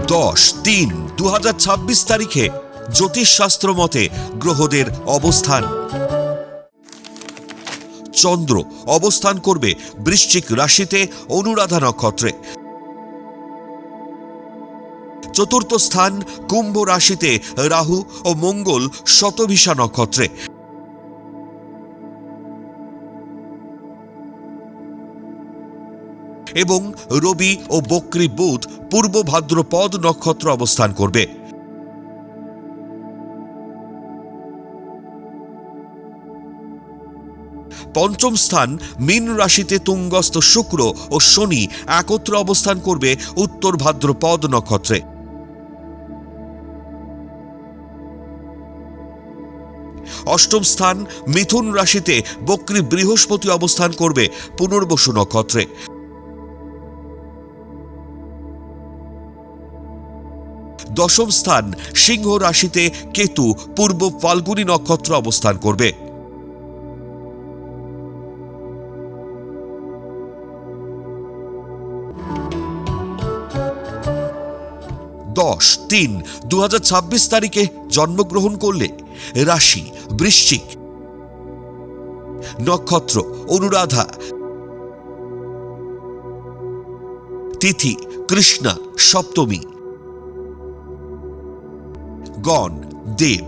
10-3-2026 তারিখে জ্যোতিষশাস্ত্র মতে গ্রহদের অবস্থান। চন্দ্র অবস্থান করবে বৃশ্চিক রাশিতে অনুরাধা নক্ষত্রে। চতুর্থ স্থান কুম্ভ রাশিতে রাহু ও মঙ্গল শতভিষা নক্ষত্রে। এবং রবি ও বক্রী বুধ পূর্ব ভাদ্রপদ নক্ষত্র অবস্থান করবে। পঞ্চম স্থান মীন রাশিতে তুঙ্গস্থ শুক্র ও শনি একত্র অবস্থান করবে উত্তর ভাদ্রপদ নক্ষত্রে। অষ্টম স্থান মিথুন রাশিতে বক্রী বৃহস্পতি অবস্থান করবে পুনর্বসু নক্ষত্রে। দশম স্থান সিংহ রাশিতে কেতু পূর্ব ফাল্গুনী নক্ষত্র অবস্থান করবে। দশ 3-2026 তারিখে জন্মগ্রহণ করলে রাশি বৃশ্চিক, নক্ষত্র অনুরাধা, তিথি কৃষ্ণা সপ্তমী, গণ দেব।